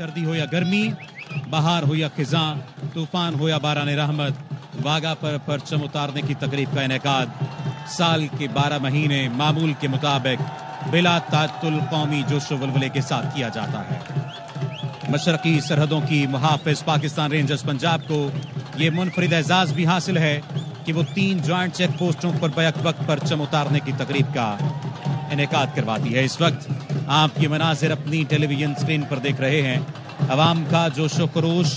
सर्दी हो या गर्मी, बहार हो या खिजां, तूफान हो या बारान रहमत, वाघा पर परचम उतारने की तकरीब का इनेकाद साल के 12 महीने मामूल के मुताबिक बिला तातुल कौमी जोशो वल्वले के साथ किया जाता है। मशरकी सरहदों की मुहाफिज पाकिस्तान रेंजर्स पंजाब को ये मुनफरिद एजाज भी हासिल है कि वो 3 ज्वाइंट चेक पोस्टों पर बैक वक्त परचम उतारने की तकरीब का इनेकाद करवाती है। इस वक्त आप ये मनाजिर अपनी टेलीविजन स्क्रीन पर देख रहे हैं। अवाम का जोशो खरोश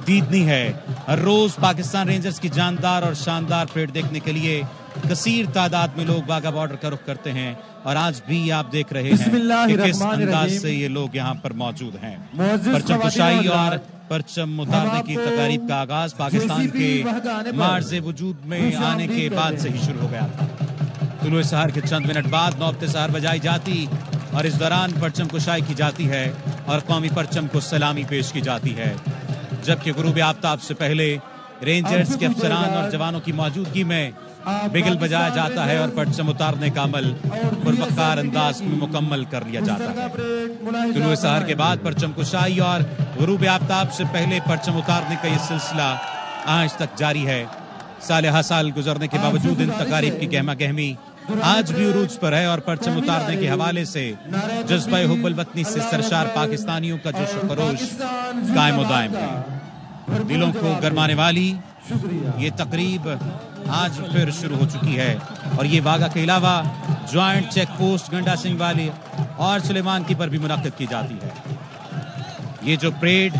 दीदनी है। हर रोज पाकिस्तान रेंजर्स की जानदार और शानदार परेड देखने के लिए कसीर तादाद में लोग वाघा बॉर्डर का रुख करते हैं और आज भी आप देख रहे हैं कि किस अंदाज से ये लोग यहाँ पर मौजूद हैं। परचम कुशाई और परचम उतारने की तकारीब का आगाज पाकिस्तान के मार्ज़े वजूद में आने के बाद से ही शुरू हो गया था। तुलुए सहर के चंद मिनट बाद नौबते सहर बजाई जाती और इस दौरान परचम कुशाई की जाती है और कौमी परचम को सलामी पेश की जाती है, जबकि गुरूब आफ्ताब से पहले रेंजर्स के अफसरान और जवानों की मौजूदगी में बिगल बजाया जाता है और परचम उतारने का अमल पुरवकार अंदाज में मुकम्मल कर लिया जाता है। तुलुए सहर के बाद परचम कुशाई और गुरूब आफ्ताब से पहले परचम उतारने का ये सिलसिला आज तक जारी है। साल हा साल गुजरने के बावजूद इन तकारीब की गहमा गहमी आज भी उरूज पर है और परचम उतारने के हवाले से जज्बा हुब्बुल वतनी से सरशार पाकिस्तानियों का जोशो खरोश कायम दायम है। दिलों को गरमाने वाली ये तकरीब आज फिर शुरू हो चुकी है और ये वाघा के अलावा ज्वाइंट चेक पोस्ट गंडा सिंह वाली और सुलेमान की पर भी मुनक्किद की जाती है। ये जो परेड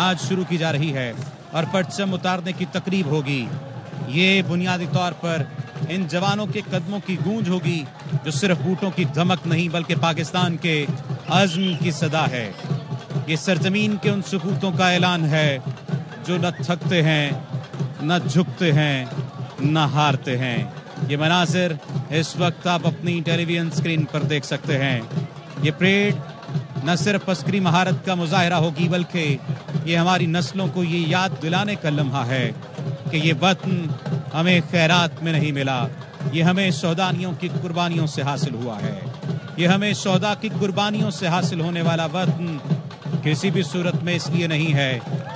आज शुरू की जा रही है और परचम उतारने की तकरीब होगी, ये बुनियादी तौर पर इन जवानों के कदमों की गूंज होगी जो सिर्फ बूटों की धमक नहीं बल्कि पाकिस्तान के अज़्म की सदा है। ये सरजमीन के उन सपूतों का ऐलान है जो न थकते हैं, न झुकते हैं, न हारते हैं। ये मनाजिर इस वक्त आप अपनी टेलीविजन स्क्रीन पर देख सकते हैं। ये परेड न सिर्फ अस्करी महारत का मुजाहिरा होगी बल्कि ये हमारी नस्लों को ये याद दिलाने का लम्हा है कि ये वतन हमें खैरात में नहीं मिला, ये हमें शौदानियों की कुर्बानियों से हासिल हुआ है। ये हमें शौदा की कुर्बानियों से हासिल होने वाला वतन किसी भी सूरत में इसलिए नहीं है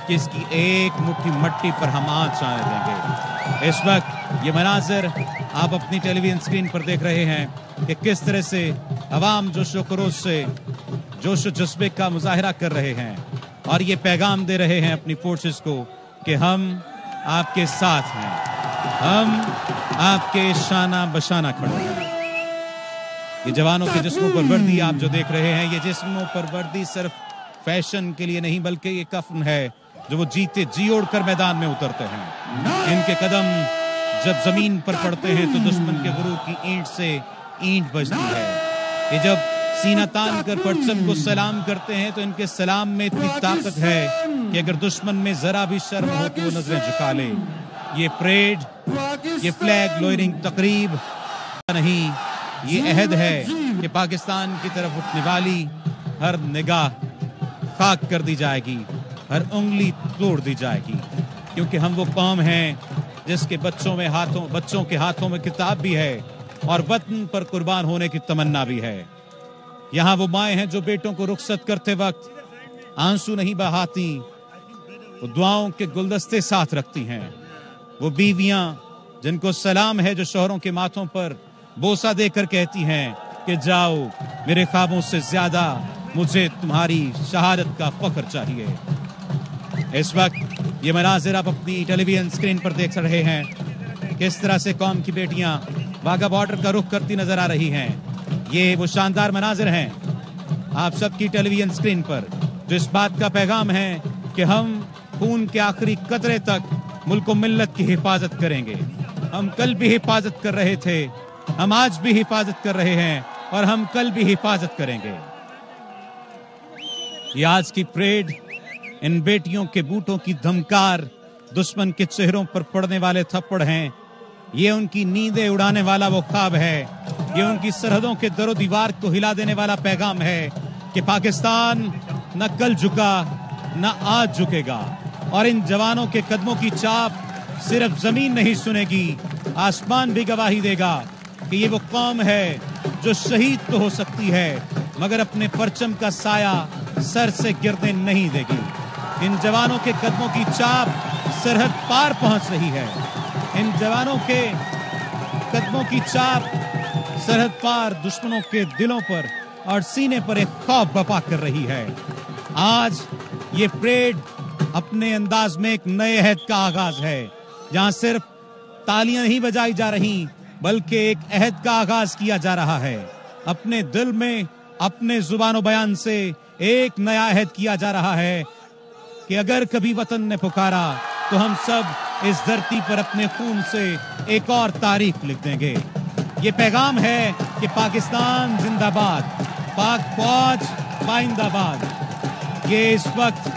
कि इसकी एक मुट्ठी मट्टी पर हम आँच आने देंगे। इस वक्त ये मनाजिर आप अपनी टेलीविजन स्क्रीन पर देख रहे हैं कि किस तरह से अवाम जोशो खरोश से जोशो जज्बे का मुजाहिरा कर रहे हैं और ये पैगाम दे रहे हैं अपनी फोर्सेस को कि हम आपके साथ हैं, हम आपके शाना बशाना खड़े हैं। ये जवानों के जिस्मों पर वर्दी आप जो देख रहे हैं, ये जिस्मों पर वर्दी सिर्फ फैशन के लिए नहीं बल्कि ये कफन है जो वो जीते जी ओढ़ कर मैदान में उतरते हैं। इनके कदम जब जमीन पर पड़ते हैं तो दुश्मन के गुरूर की ईंट से ईंट बजती है। ये जब सीना तान कर परचम को सलाम करते हैं तो इनके सलाम में इतनी ताकत है कि अगर दुश्मन में जरा भी शर्म हो तो वो नजरें झुका ले। ये परेड, ये फ्लैग लोयरिंग तकरीब नहीं, ये अहद है कि पाकिस्तान की तरफ उठने वाली हर निगाह खाक कर दी जाएगी, हर उंगली तोड़ दी जाएगी, क्योंकि हम वो कौम हैं जिसके बच्चों के हाथों में किताब भी है और वतन पर कुर्बान होने की तमन्ना भी है। यहाँ वो माएं हैं जो बेटों को रुखसत करते वक्त आंसू नहीं बहाती, वो दुआओं के गुलदस्ते साथ रखती हैं। वो बीवियां जिनको सलाम है जो शोहरों के माथों पर बोसा देकर कहती हैं कि जाओ, मेरे ख्वाबों से ज्यादा मुझे तुम्हारी शहादत का फख्र चाहिए। इस वक्त ये मनाजिर आप अपनी टेलीविजन स्क्रीन पर देख रहे हैं किस तरह से कौम की बेटियां वाघा बॉर्डर का रुख करती नजर आ रही हैं। ये वो शानदार मनाजिर हैं आप सबकी टेलीविजन स्क्रीन पर जो इस बात का पैगाम है कि हम खून के आखिरी कतरे तक मुल्क और मिल्लत की हिफाजत करेंगे। हम कल भी हिफाजत कर रहे थे, हम आज भी हिफाजत कर रहे हैं और हम कल भी हिफाजत करेंगे। ये आज की परेड इन बेटियों के बूटों की धमकार, दुश्मन के चेहरों पर पड़ने वाले थप्पड़ हैं। ये उनकी नींदें उड़ाने वाला वो ख्वाब है, ये उनकी सरहदों के दरो दीवार को हिला देने वाला पैगाम है कि पाकिस्तान न कल झुका न आज झुकेगा। और इन जवानों के कदमों की चाप सिर्फ जमीन नहीं सुनेगी, आसमान भी गवाही देगा कि ये वो कौम है जो शहीद तो हो सकती है मगर अपने परचम का साया सर से गिरने नहीं देगी। इन जवानों के कदमों की चाप सरहद पार पहुंच रही है। इन जवानों के कदमों की चाप सरहद पार दुश्मनों के दिलों पर और सीने पर एक खौफ बपा कर रही है। आज ये परेड अपने अंदाज में एक नए अहद का आगाज है, जहां सिर्फ तालियां नहीं बजाई जा रही बल्कि एक अहद का आगाज किया जा रहा है। अपने दिल में अपने जुबानो बयान से एक नया अहद किया जा रहा है कि अगर कभी वतन ने पुकारा तो हम सब इस धरती पर अपने खून से एक और तारीख लिख देंगे। ये पैगाम है कि पाकिस्तान जिंदाबाद, पाक फौज पाइंदाबाद। ये इस वक्त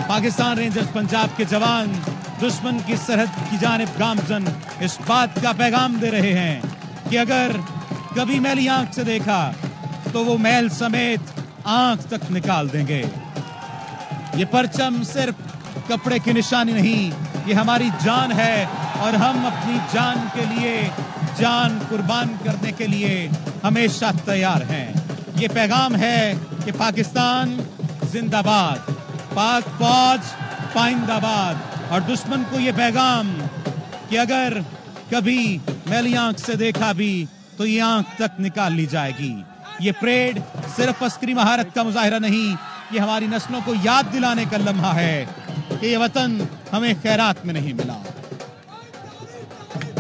पाकिस्तान रेंजर्स पंजाब के जवान दुश्मन की सरहद की जानिब गामजन इस बात का पैगाम दे रहे हैं कि अगर कभी मैली आंख से देखा तो वो मैल समेत आंख तक निकाल देंगे। ये परचम सिर्फ कपड़े की निशानी नहीं, ये हमारी जान है और हम अपनी जान के लिए जान कुर्बान करने के लिए हमेशा तैयार हैं। ये पैगाम है कि पाकिस्तान जिंदाबाद, पाक फौज पाइंदाबाद। और दुश्मन को ये पैगाम कि अगर कभी मैली आंख से देखा भी तो ये आंख तक निकाल ली जाएगी। ये परेड सिर्फ अस्करी महारत का मुजाहिरा नहीं, ये हमारी नस्लों को याद दिलाने का लम्हा है कि ये वतन हमें खैरात में नहीं मिला।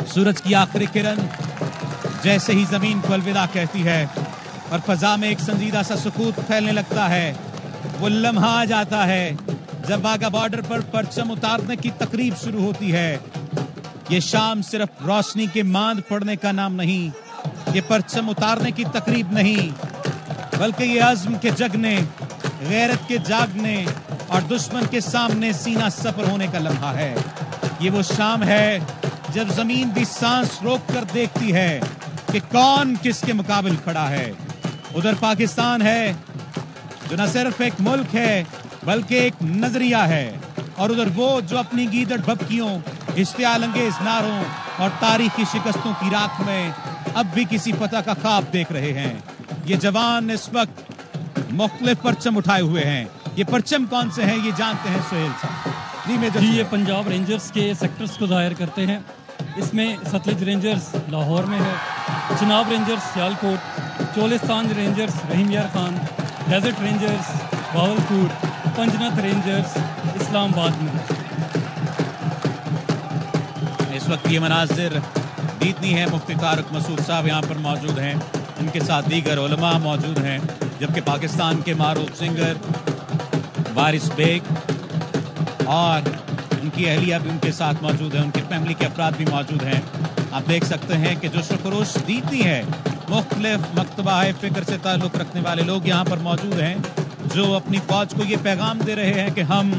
सूरज की आखिरी किरण जैसे ही जमीन को अलविदा कहती है और फजा में एक संजीदा सा सुकूत फैलने लगता है, वो लम्हा आ जाता है जब वाघा बॉर्डर पर परचम उतारने की तकरीब शुरू होती है। ये शाम सिर्फ रोशनी के मांद पड़ने का नाम नहीं, ये परचम उतारने की तकरीब नहीं, बल्कि ये अज़्म के जगने, गैरत के जागने और दुश्मन के सामने सीना सपर होने का लम्हा है। ये वो शाम है जब जमीन भी सांस रोक कर देखती है कि कौन किसके मुकाबिल खड़ा है। उधर पाकिस्तान है जो न सिर्फ एक मुल्क है बल्कि एक नजरिया है, और उधर वो जो अपनी गीदड़ भभकियों, इश्तियाल अंगेज नारों और तारीखी शिकस्तों की राख में अब भी किसी फतह का ख्वाब देख रहे हैं। ये जवान इस वक्त मुख्तलिफ परचम उठाए हुए हैं। ये परचम कौन से हैं ये जानते हैं सुहेल साहब। जी, ये पंजाब रेंजर्स के सेक्टर्स को जाहिर करते हैं। इसमें सतलुज रेंजर्स लाहौर में है, Chenab rangers Sialkot, Cholistan rangers Rahim Yar Khan, desert rangers Bahawalpur, Panjnad rangers Islamabad में। इस वक्त ये मनाजिर दीदनी है। मुफ्ती तारिक मसूद साहब यहाँ पर मौजूद हैं, उनके साथ दीगर उलमा मौजूद हैं, जबकि पाकिस्तान के मारूफ सिंगर वारिस बेग और उनकी अहलिया भी उनके साथ मौजूद है, उनके फैमिली के अफराद भी मौजूद हैं। आप देख सकते हैं कि जो शुक्रोश दीदनी है, मुख्तलिफ मकतबा फ़िक्र से ताल्लुक़ रखने वाले लोग यहाँ पर मौजूद हैं, जो अपनी फौज को ये पैगाम दे रहे हैं कि हम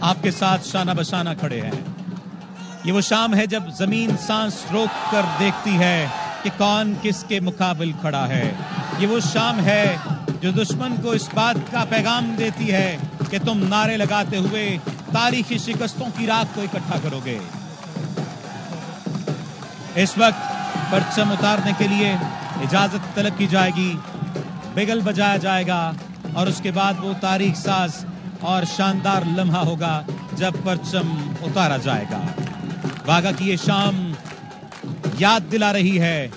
आपके साथ शाना बशाना खड़े हैं। ये वो शाम है जब जमीन सांस रोक कर देखती है कि कौन किसके मुकाबिल खड़ा है। ये वो शाम है जो दुश्मन को इस बात का पैगाम देती है कि तुम नारे लगाते हुए तारीखी शिकस्तों की राख को इकट्ठा करोगे। इस वक्त परचम उतारने के लिए इजाजत तलब की जाएगी, बिगल बजाया जाएगा और उसके बाद वो तारीख साज और शानदार लम्हा होगा जब परचम उतारा जाएगा। वाघा की ये शाम याद दिला रही है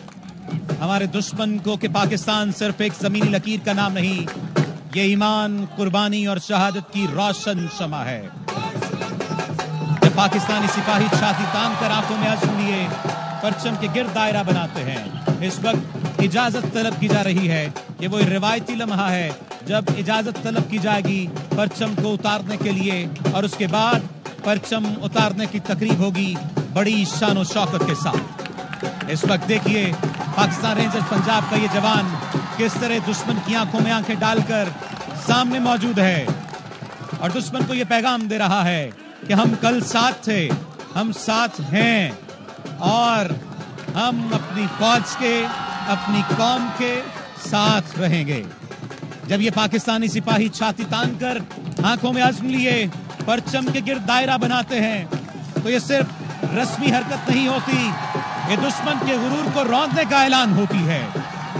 हमारे दुश्मन को कि पाकिस्तान सिर्फ एक जमीनी लकीर का नाम नहीं, ये ईमान, कुर्बानी और शहादत की रोशन शमा है। जब पाकिस्तानी सिपाही छाती तान कर आंखों में आंसू लिए परचम के गिर्द दायरा बनाते हैं, इस वक्त इजाजत तलब की जा रही है। ये वो रिवायती लम्हा है जब इजाजत तलब की जाएगी परचम को उतारने के लिए, और उसके बाद परचम उतारने की तकरीब होगी बड़ी शान और शौकत के साथ। इस वक्त देखिए पाकिस्तान रेंजर्स पंजाब का ये जवान किस तरह दुश्मन की आंखों में आंखें डालकर सामने मौजूद है और दुश्मन को ये पैगाम दे रहा है कि हम कल साथ थे, हम साथ हैं और हम अपनी फौज के, अपनी कौम के साथ रहेंगे। जब ये पाकिस्तानी सिपाही छाती तान कर आंखों में आज़म लिए परचम के गिर्द दायरा बनाते हैं तो ये सिर्फ रस्मी हरकत नहीं होती, ये दुश्मन के गुरूर को रौंदने का ऐलान होती है।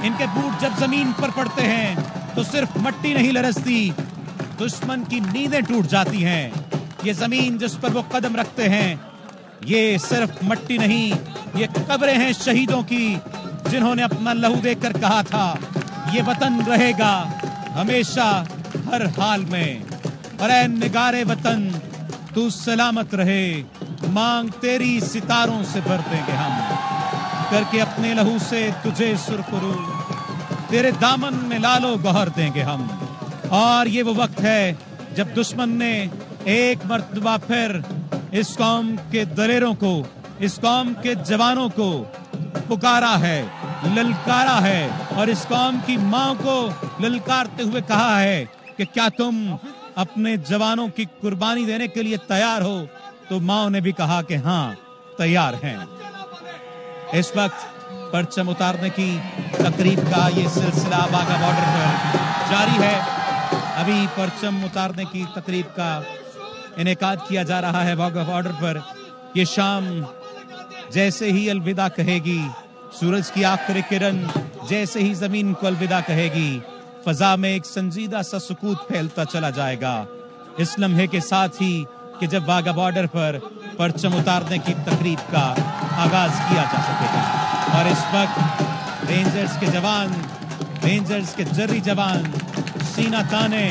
इनके बूट जब जमीन पर पड़ते हैं तो सिर्फ मट्टी नहीं लरसती دشمن کی نیندیں ٹوٹ جاتی ہیں. یہ زمین جس پر وہ قدم رکھتے ہیں یہ صرف مٹی نہیں، یہ قبریں ہیں شہیدوں کی جنہوں نے اپنا لہو دے کر کہا تھا یہ وطن رہے گا ہمیشہ ہر حال میں. اور اے نگارے وطن تو سلامت رہے، مانگ تیری ستاروں سے بھر دیں گے ہم، کر کے اپنے لہو سے تجھے سرخرو، تیرے دامن میں لالو گوہر دیں گے ہم. اور یہ وہ وقت ہے جب دشمن نے ایک مرتبہ پھر اس قوم کے دلیروں کو، اس قوم کے جوانوں کو پکارا ہے، للکارا ہے، اور اس قوم کی ماں کو للکارتے ہوئے کہا ہے کہ کیا تم اپنے جوانوں کی قربانی دینے کے لیے تیار ہو؟ تو ماں نے بھی کہا کہ ہاں تیار ہیں. اس وقت پرچم اتارنے کی تقریب کا یہ سلسلہ واغہ بارڈر پر جاری ہے. ابھی پرچم اتارنے کی تقریب کا انعقاد کیا جا رہا ہے واغہ بارڈر پر. یہ شام جیسے ہی الوداع کہے گی، سورج کی آخری کرن جیسے ہی زمین کو الوداع کہے گی، فضا میں ایک سنجیدہ سا سکوت پھیلتا چلا جائے گا اس لمحے کے ساتھ ہی کہ جب واغہ بارڈر پر پرچم اتارنے کی تقریب کا آغاز کیا جا سکے گا. اور اس وقت رینجرز کے جوان، رینجرز کے جری جوان سینہ تانے،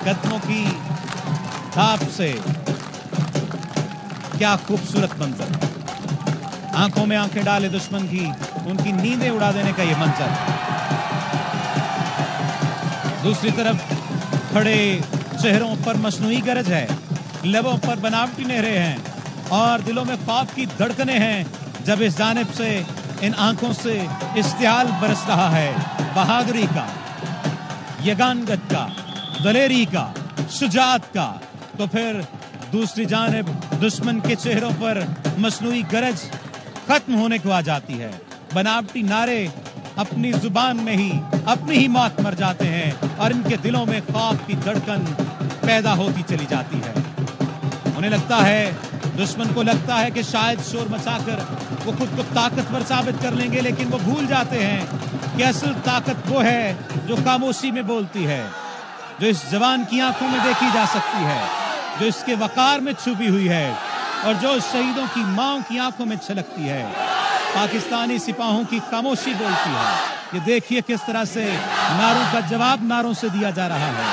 قدموں کی تھاپ سے، کیا خوبصورت منظر، آنکھوں میں آنکھیں ڈالے دشمن کی، ان کی نیندیں اڑا دینے کا یہ منظر. دوسری طرف کھڑے چہروں پر مصنوعی گرج ہے، لبوں پر بناوٹی نہریں ہیں اور دلوں میں خواب کی دھڑکنیں ہیں جب اس جانب سے ان آنکھوں سے اشتعال برس رہا ہے بہادری کا، یگانگت کا، دلیری کا، شجاعت کا. تو پھر دوسری جانب دشمن کے چہروں پر مصنوعی گرج ختم ہونے کو آ جاتی ہے. بناوٹی نعرے اپنی زبان میں ہی اپنی ہی موت مر جاتے ہیں اور ان کے دلوں میں خواب کی دھڑکن پیدا ہوتی چلی جاتی ہے. انہیں لگتا ہے، دشمن کو لگتا ہے کہ شاید شور مچا کر وہ خود کو طاقتور ثابت کر لیں گے، لیکن وہ بھول جاتے ہیں کہ اصل طاقت وہ ہے جو خاموشی میں بولتی ہے، جو اس جوان کی آنکھوں میں دیکھی جا سکتی ہے، جو اس کے وقار میں چھپی ہوئی ہے اور جو شہیدوں کی ماں کی آنکھوں میں چھلکتی ہے. پاکستانی سپاہوں کی خاموشی بولتی ہے. یہ دیکھیے کس طرح سے نعروں کا جواب نعروں سے دیا جا رہا ہے.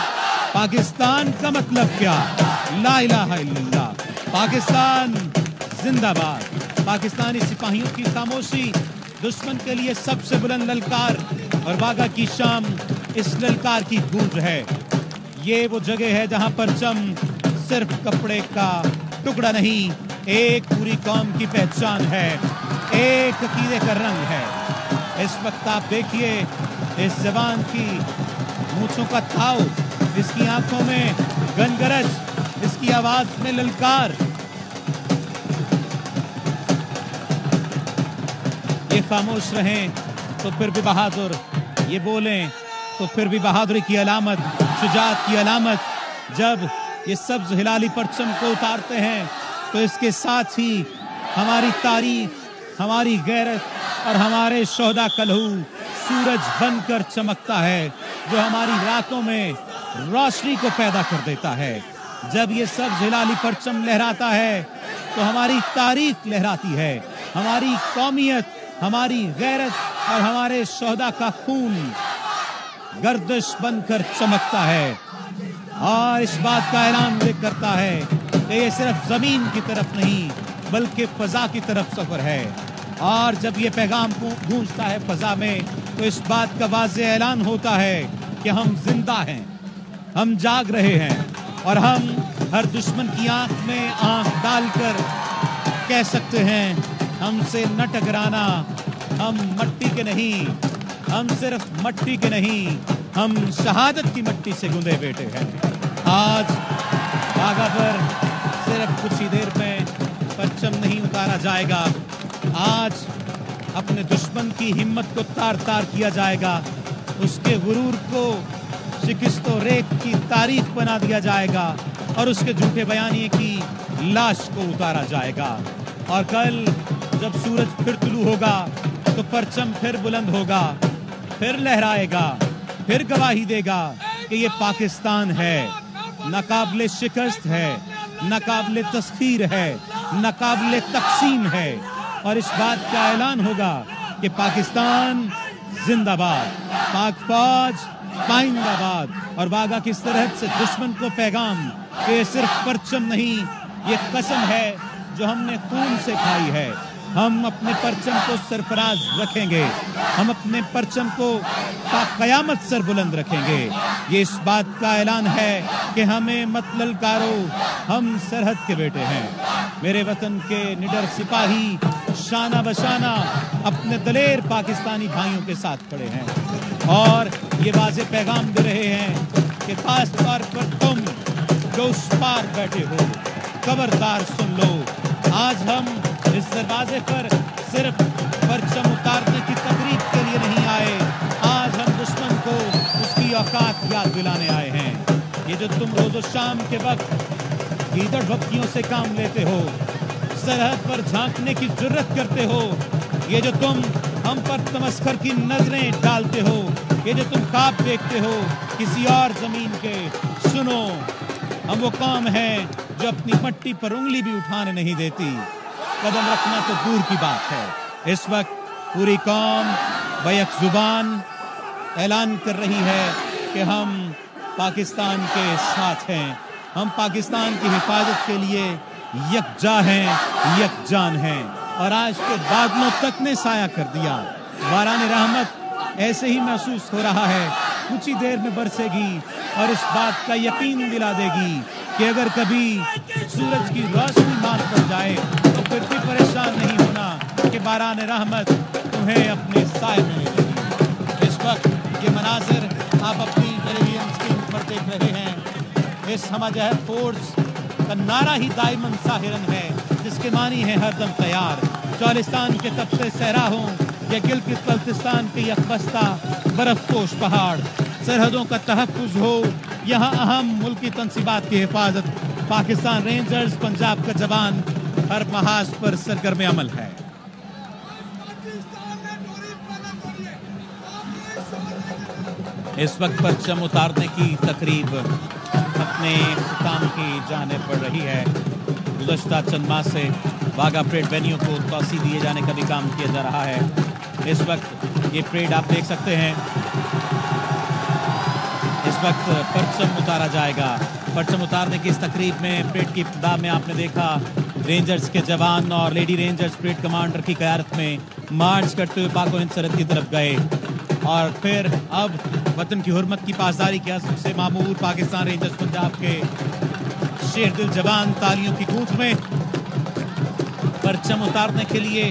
پاکستان کا مطلب کیا؟ لا الہ الا اللہ. پاکستان زندہ باد. پاکستانی سپاہیوں کی خاموشی دشمن کے لیے سب سے بلند للکار، اور واغہ کی شام اس للکار کی گونج ہے. یہ وہ جگہ ہے جہاں پرچم صرف کپڑے کا ٹکڑا نہیں، ایک پوری قوم کی پہچان ہے، ایک عقیدے کا رنگ ہے. اس وقت آپ دیکھیے اس جوان کی مونچھوں کا تھاؤ، اس کی آنکھوں میں گنگرج، اس کی آواز میں للکار. یہ خاموش رہیں تو پھر بھی بہادر، یہ بولیں تو پھر بھی بہادری کی علامت، شجاعت کی علامت. جب یہ سبز ہلالی پرچم کو اتارتے ہیں تو اس کے ساتھ ہی ہماری تاریخ، ہماری غیرت اور ہمارے شہداء کا لہو سورج بن کر چمکتا ہے، جو ہماری راتوں میں روشنی کو پیدا کر دیتا ہے. جب یہ سبز ہلالی پرچم لہراتا ہے تو ہماری تاریخ لہراتی ہے، ہماری قومیت، ہماری غیرت اور ہمارے شہداء کا خون گردش بن کر چمکتا ہے. اور اس بات کا اعلان یہ کرتا ہے کہ یہ صرف زمین کی طرف نہیں بلکہ فضا کی طرف سفر ہے. اور جب یہ پیغام گونجتا ہے فضا میں تو اس بات کا واضح اعلان ہوتا ہے کہ ہم زندہ ہیں، ہم جاگ رہے ہیں، اور ہم ہر دشمن کی آنکھ میں آنکھ ڈال کر کہہ سکتے ہیں ہم سے نہ ٹکرانا. ہم مٹی کے نہیں، ہم صرف مٹی کے نہیں، ہم شہادت کی مٹی سے گندے بیٹے ہیں. آج واغہ پر صرف کچھ ہی دیر میں پرچم نہیں اتارا جائے گا. آج اپنے دشمن کی ہمت کو تار تار کیا جائے گا، اس کے غرور کو شکست و ریت کی تاریخ بنا دیا جائے گا، اور اس کے جھوٹے بیانیے کی لاش کو اتارا جائے گا. اور کل جب سورج پھر طلوع ہوگا تو پرچم پھر بلند ہوگا، پھر لہرائے گا، پھر گواہی دے گا کہ یہ پاکستان ہے، नाकाबिले शिकस्त है, नाकाबिले तस्खीर है, नाकाबिले तकसीम है। और इस बात का ऐलान होगा कि पाकिस्तान जिंदाबाद, पाक फौज पाइंदाबाद। और वाघा की सरहद से दुश्मन को पैगाम कि सिर्फ परचम नहीं, ये कसम है जो हमने खून से खाई है। हम अपने परचम को सरफराज रखेंगे, हम अपने परचम को क़यामत सर बुलंद रखेंगे। ये इस बात का ऐलान है कि हमें मत ललकारो, हम सरहद के बेटे हैं। मेरे वतन के निडर सिपाही शाना बशाना अपने दलेर पाकिस्तानी भाइयों के साथ खड़े हैं और ये वाज़े पैगाम दे रहे हैं कि खास तौर पर तुम जो उस पार बैठे हो, खबरदार सुन लो। आज हम इस दरवाजे पर सिर्फ परचम उतारने की तकरीब के लिए नहीं आए, आज हम दुश्मन को उसकी औकात याद दिलाने आए हैं। ये जो तुम रोज़ो शाम के वक्त गीदड़ भक्तियों से काम लेते हो, सरहद पर झांकने की जुर्रत करते हो, ये जो तुम हम पर तमस्खर की नजरें डालते हो, ये जो तुम ख्वाब देखते हो किसी और जमीन के, सुनो, हम वो कौम हैं जो अपनी मट्टी पर उंगली भी उठाने नहीं देती। कदम रखना तो दूर की बात है। इस वक्त पूरी कौम बैक जुबान ऐलान कर रही है कि हम पाकिस्तान के साथ हैं, हम पाकिस्तान की हिफाजत के लिए यकजा हैं, यकजान हैं। और आज के बादलों तक ने साया कर दिया। बारान रहमत ऐसे ही महसूस हो रहा है, कुछ ही देर में बरसेगी और इस बात का यकीन दिला देगी कि अगर कभी सूरज की रोशनी मार पड़ जाए तो फिर भी परेशान नहीं होना कि बारान रहमत तुम्हें अपने साए में ले लेगी। इस वक्त ये मनाजिर आप अपनी टेलीविजन स्क्रीन पर देख रहे हैं। इस हमजहत फोर्स का नारा ही दाइमन साहिरन है, जिसके मानी है हरदम तैयार। चौलिस्तान के तपते सहरा हों या गिलगित बल्तिस्तान के यकबस्ता बर्फपोश पहाड़, सरहदों का तहफ़्फ़ुज़ हो, यहाँ अहम मुल्की तंसीबात की हिफाजत, पाकिस्तान रेंजर्स पंजाब का जवान हर महाज पर सरगर्म अमल है। इस वक्त परचम उतारने की तकरीब अपने काम की जाने पड़ रही है। गुज़श्ता चंद माह से वाघा परेड वेन्यू को तोसी दिए जाने का भी काम किया जा रहा है। इस वक्त ये परेड आप देख सकते हैं, इस वक्त परचम उतारा जाएगा। परचम उतारने की इस तकरीब में परेड की इब्तिदा में आपने देखा रेंजर्स के जवान और लेडी रेंजर्स परेड कमांडर की क़यादत में मार्च करते हुए पाक हिंद सरहद की तरफ गए और फिर अब वतन की हुर्मत की पासदारी के हस्ब से मामूर पाकिस्तान रेंजर्स पंजाब के शेर दिल जवान तालियों की गूंज में परचम उतारने के लिए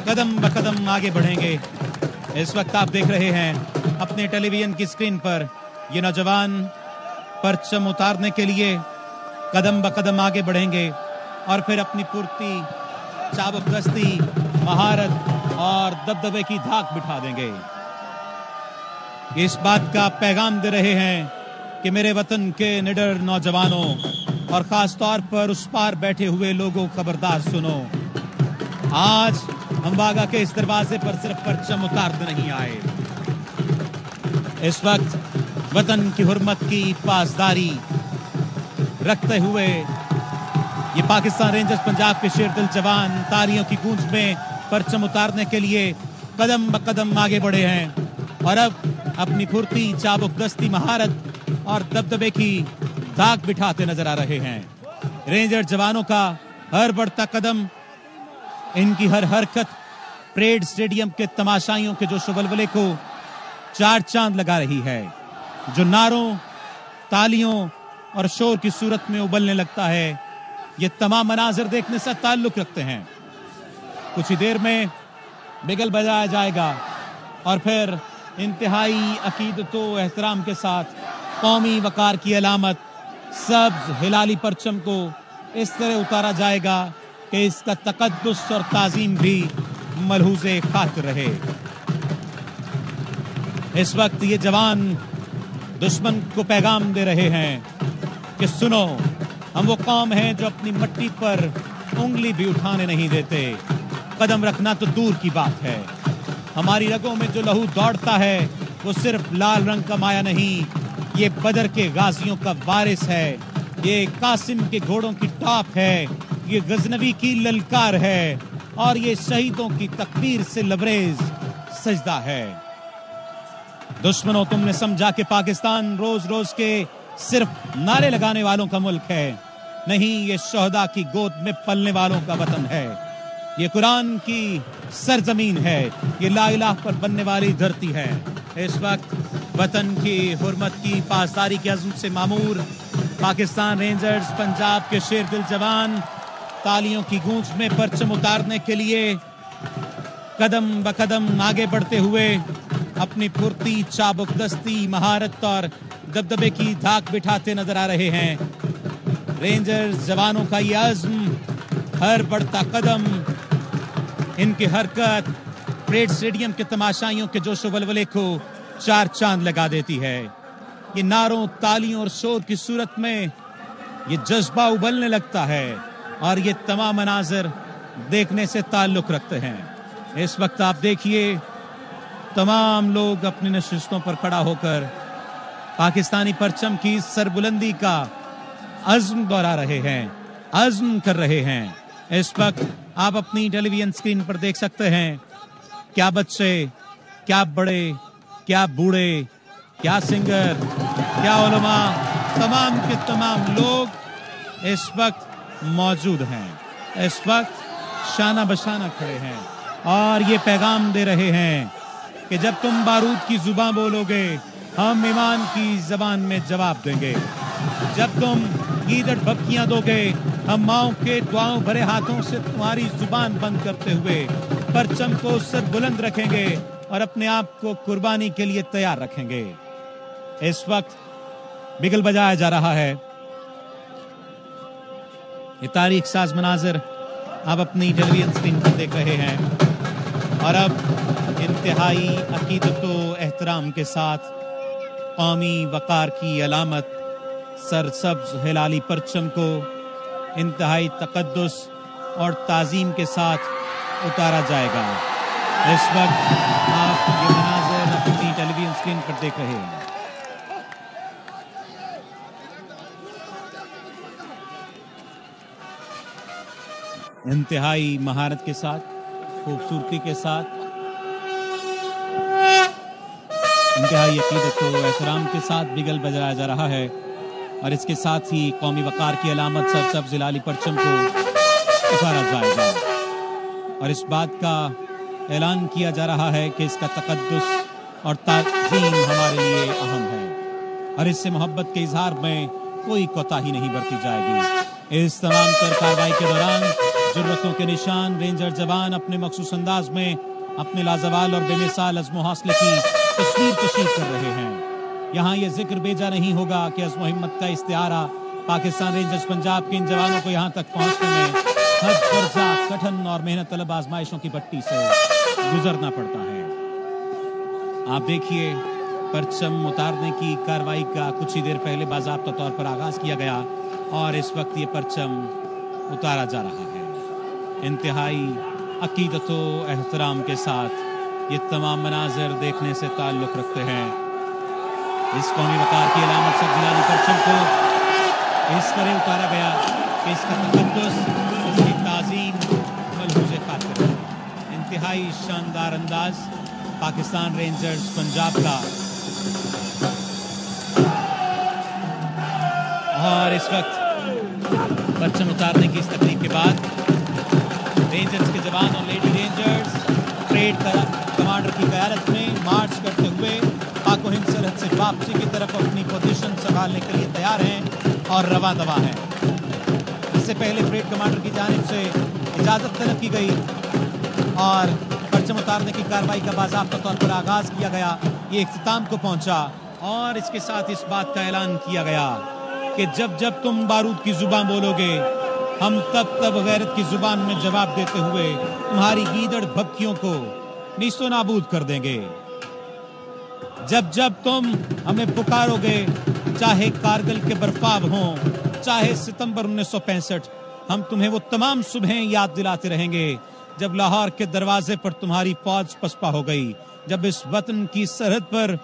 कदम ब कदम आगे बढ़ेंगे। इस वक्त आप देख रहे हैं अपने टेलीविजन की स्क्रीन पर ये नौजवान परचम उतारने के लिए कदम ब कदम आगे बढ़ेंगे और फिर अपनी फुर्ती, चाबुकदस्ती, महारत और दबदबे की धाक बिठा देंगे। इस बात का पैगाम दे रहे हैं कि मेरे वतन के निडर नौजवानों और खास तौर पर उस पार बैठे हुए लोगों, खबरदार सुनो। आज हम वाघा के इस दरवाजे पर सिर्फ परचम उतारते नहीं आए, इस वक्त वतन की हुर्मत की पासदारी रखते हुए ये पाकिस्तान रेंजर्स पंजाब के शेर दिल जवान तालियों की गूंज में परचम उतारने के लिए कदम ब कदम आगे बढ़े हैं और अब अपनी फुर्ती, चाबुकदस्ती, महारत और दबदबे की धाक बिठाते नजर आ रहे हैं। रेंजर जवानों का हर बढ़ता कदम, इनकी हर हरकत परेड स्टेडियम के तमाशाइयों के जोश वलवले को चार चांद लगा रही है, जो नारों, तालियों और शोर की सूरत में उबलने लगता है। ये तमाम मनाजिर देखने से ताल्लुक रखते हैं। कुछ ही देर में बिगल बजाया जाएगा और फिर इंतहाई अकीदतो एहतराम के साथ कौमी वकार की अलामत सब्ज हिलाली परचम को इस तरह उतारा जाएगा कि इसका तकद्दुस और ताजीम भी मलहूज़े खातिर रहे। इस वक्त ये जवान दुश्मन को पैगाम दे रहे हैं कि सुनो, हम वो कौम हैं जो अपनी मट्टी पर उंगली भी उठाने नहीं देते। कदम रखना तो दूर की बात है, हमारी रगों में जो लहू दौड़ता है वो सिर्फ लाल रंग का माया नहीं, یہ بدر کے غازیوں کا وارث ہے، یہ قاسم کے گھوڑوں کی ٹاپ ہے، یہ غزنوی کی للکار ہے، اور یہ شہیدوں کی تکبیر سے لبریز سجدہ ہے۔ دشمنوں، تم نے سمجھا کہ پاکستان روز روز کے صرف نعرے لگانے والوں کا ملک ہے، نہیں، یہ شہداء کی گود میں پلنے والوں کا وطن ہے، یہ قرآن کی سرزمین ہے، یہ لا الہ پر بننے والی دھرتی ہے۔ اس وقت وطن کی حرمت کی پاسداری کے عزم سے معمور پاکستان رینجرز پنجاب کے شیر دل جوان تالیوں کی گونج میں پرچم اتارنے کے لیے قدم بقدم آگے بڑھتے ہوئے اپنی پھرتی، چابک دستی، مہارت اور دبدبے کی دھاک بٹھاتے نظر آ رہے ہیں۔ رینجرز جوانوں کا یہ عزم، ہر بڑھتا قدم، ان کی حرکت پریڈ اسٹیڈیم کے تماشائیوں کے جوش و ولولے کو چار چاند لگا دیتی ہے۔ یہ نعروں، تالیوں اور شور کی صورت میں یہ جذبہ ابلنے لگتا ہے، اور یہ تمام مناظر دیکھنے سے تعلق رکھتے ہیں۔ اس وقت آپ دیکھیے، تمام لوگ اپنی نشستوں پر کھڑا ہو کر پاکستانی پرچم کی سربلندی کا عزم دہرا رہے ہیں، عزم کر رہے ہیں۔ اس وقت آپ اپنی ٹیلی ویژن اسکرین پر دیکھ سکتے ہیں، کیا بچے، کیا بڑے، کیا بوڑھے، کیا سنگر، کیا علماء، تمام کے تمام لوگ اس وقت موجود ہیں، اس وقت شانہ بشانہ کھڑے ہیں، اور یہ پیغام دے رہے ہیں کہ جب تم بارود کی زبان بولو گے، ہم ایمان کی زبان میں جواب دیں گے۔ جب تم گیدڑ بھبکیاں دو گے، ہم ماؤں کے دعاؤں بھرے ہاتھوں سے تمہاری زبان بند کرتے ہوئے پرچم کو سر بلند رکھیں گے اور اپنے آپ کو قربانی کے لیے تیار رکھیں گے۔ اس وقت بگل بجایا جا رہا ہے۔ یہ تاریخ ساز مناظر آپ اپنی ٹیلی ویژن اسکرین پر دیکھ رہے ہیں، اور اب انتہائی عقیدت و احترام کے ساتھ قومی وقار کی علامت سرسبز ہلالی پرچم کو انتہائی تقدس اور تعظیم کے ساتھ اتارا جائے گا۔ اس وقت آپ یہ مناظر اپنی ٹیلی ویژن اسکرین پر دیکھ رہے ہیں۔ انتہائی مہارت کے ساتھ، خوبصورتی کے ساتھ، انتہائی عقیدت و احترام کے ساتھ بگل بجایا جا رہا ہے، اور اس کے ساتھ ہی قومی وقار کی علامت سرسبز ہلالی پرچم کو اتارا جائے گا، اور اس بات کا اعلان کیا جا رہا ہے کہ اس کا تقدس اور تعظیم ہمارے لیے اہم ہے، اور اس سے محبت کے اظہار میں کوئی کوتاہی نہیں برتی جائے گی۔ اس تمام تر کارروائی کے دوران جرأتوں کے نشان رینجر جوان اپنے مخصوص انداز میں اپنے لازوال اور بے مثال عزم و حوصلے کی تصویر کشی کر رہے ہیں۔ یہاں یہ ذکر بیجا نہیں ہوگا کہ عزم و ہمت کا استعارہ پاکستان رینجرز پنجاب کے ان جوانوں کو یہاں تک پہنچنے میں حد درجہ کٹھن اور محنت طلب آزمائشوں کی پٹی سے گزرنا پڑتا ہے۔ آپ دیکھیے، پرچم اتارنے کی کارروائی کا کچھ ہی دیر پہلے باضابطہ طور پر آغاز کیا گیا، اور اس وقت یہ پرچم اتارا جا رہا ہے۔ انتہائی عقیدت و احترام کے ساتھ یہ تمام مناظر دیکھنے سے تعلق رکھتے ہیں۔ اس قومی وقار کی علامت سرسبز ہلالی پرچم کو اس طرح اتارا گیا کہ اس کا تقدس، اس کی تعظیم ملحوظ خاطر ہے۔ انتہائی شاندار انداز پاکستان رینجرز پنجاب کا، اور اس وقت پرچم اتارنے کی اس تقریب کے بعد رینجرز کے جوان اور لیڈی رینجرز پریڈ کمانڈر کی قیادت میں مارچ کرتے ہوئے پاک و ہند سرحد سے واپسی کی طرف اپنی پوزیشن سنبھالنے کے لیے تیار ہیں اور رواں دواں ہیں۔ اس سے پہلے پریڈ کمانڈر کی جانب سے اجازت طلب کی گئی اور پرچم اتارنے کی کارروائی کا باضابطہ طور پر آغاز کیا گیا۔ یہ اختتام کو پہنچا، اور اس کے ساتھ اس بات کا اعلان کیا گیا کہ جب جب تم بارود کی زبان بولو گے، ہم تب تب غیرت کی زبان میں جواب دیتے ہوئے تمہاری گیدڑ بھبکیوں کو نیست و نابود کر دیں گے۔ جب جب تم ہمیں پکارو گے، چاہے کارگل کے برفاب ہوں، چاہے ستمبر 1965، ہم تمہیں وہ تمام صبحیں یاد دلاتے رہیں گے جب لاہور کے دروازے پر تمہاری فوج پسپا ہو گئی، جب اس وطن کی سرحد پر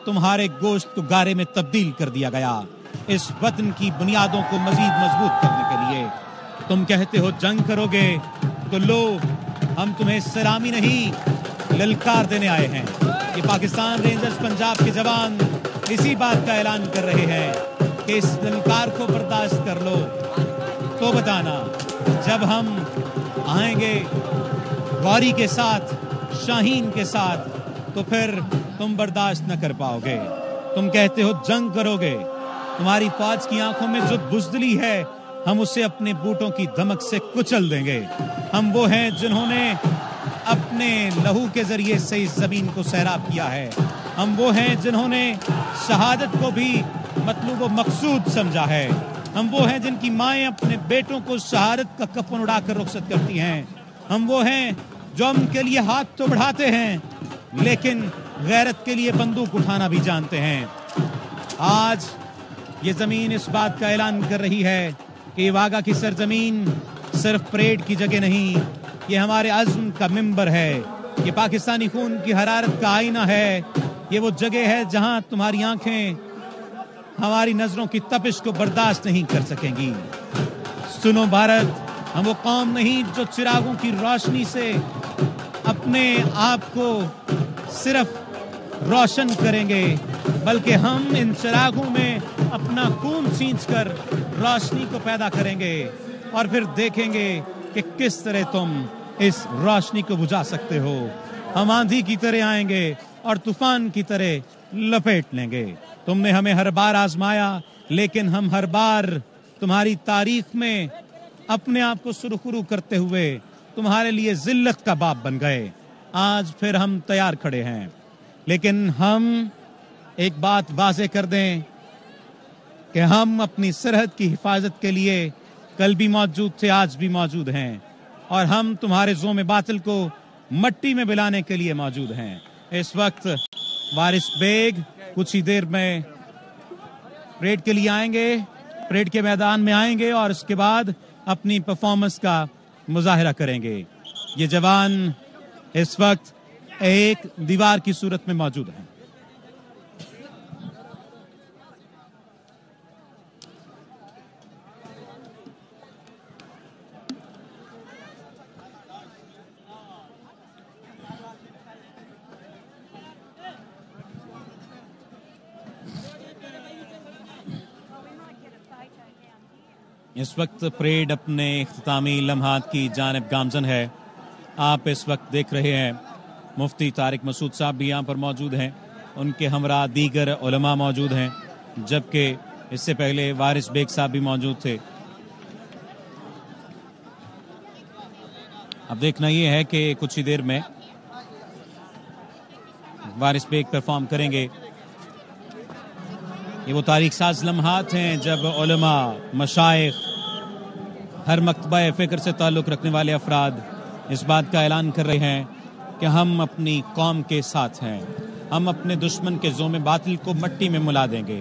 तुम्हारे गोश्त को गारे में तब्दील कर दिया गया इस वतन की बुनियादों को मजीद मजबूत करने के लिए। तुम कहते हो जंग करोगे, तो लो हम तुम्हें सलामी नहीं ललकार देने आए हैं। ये पाकिस्तान रेंजर्स पंजाब के जवान इसी बात का ऐलान कर रहे हैं कि इस ललकार को बर्दाश्त कर लो। तो बताना, जब हम आएंगे गौरी के साथ, शाहीन के साथ, तो फिर तुम बर्दाश्त न कर पाओगे। तुम कहते हो जंग करोगे, तुम्हारी फौज की आंखों में जो बुज़दिली है हम उसे अपने बूटों की धमक से कुचल देंगे। हम वो हैं जिन्होंने अपने लहू के जरिए से इस जमीन को सैराब किया है। हम वो हैं जिन्होंने शहादत को भी मतलूब व मकसूद समझा है। हम वो हैं जिनकी माएं अपने बेटों को शहादत का कफन उड़ाकर रुखसत करती हैं। हम वो हैं जो उनके लिए हाथ तो बढ़ाते हैं, लेकिन गैरत के लिए बंदूक उठाना भी जानते हैं। आज ये जमीन इस बात का ऐलान कर रही है कि वागा की सरजमीन सिर्फ परेड की जगह नहीं, ये हमारे अज़्म का मिंबर है। ये पाकिस्तानी खून की हरारत का आईना है। ये वो जगह है जहां तुम्हारी आंखें हमारी नजरों की तपिश को बर्दाश्त नहीं कर सकेंगी। सुनो भारत, हम वो कौम नहीं जो चिरागों की रोशनी से अपने आप को सिर्फ रोशन करेंगे, बल्कि हम इन चिरागों में अपना खून सींचकर रोशनी को पैदा करेंगे और फिर देखेंगे कि किस तरह तुम इस रोशनी को बुझा सकते हो। हम आंधी की तरह आएंगे और तूफान की तरह लपेट लेंगे। तुमने हमें हर बार आजमाया, लेकिन हम हर बार तुम्हारी तारीख में अपने आप को सुरखरू करते हुए तुम्हारे लिए जिल्लत का बाप बन गए। आज फिर हम तैयार खड़े हैं, लेकिन हम एक बात वाज़ेह कर दें कि हम अपनी सरहद की हिफाजत के लिए कल भी मौजूद थे, आज भी मौजूद हैं, और हम तुम्हारे ज़ोम बातिल को मट्टी में मिलाने के लिए मौजूद हैं। इस वक्त वारिस बेग कुछ ही देर में परेड के लिए आएंगे, परेड के मैदान में आएंगे और उसके बाद अपनी परफॉर्मेंस का मुजाहिरा करेंगे। ये जवान इस वक्त एक दीवार की सूरत में मौजूद हैं। इस वक्त परेड अपने इख्तितामी लम्हात की जानिब गामजन है। आप इस वक्त देख रहे हैं मुफ्ती तारिक मसूद साहब भी यहाँ पर मौजूद हैं, उनके हमरा दीगर उलमा मौजूद हैं, जबकि इससे पहले वारिस बेग साहब भी मौजूद थे। अब देखना ये है कि कुछ ही देर में वारिस बेग परफॉर्म करेंगे। ये वो तारीख साज लम्हात हैं जब उलमा, मशाइख, हर मकतबा फ़िक्र से ताल्लुक़ रखने वाले अफराद इस बात का ऐलान कर रहे हैं कि हम अपनी कौम के साथ हैं, हम अपने दुश्मन के ज़ोम बातिल को मट्टी में मिला देंगे।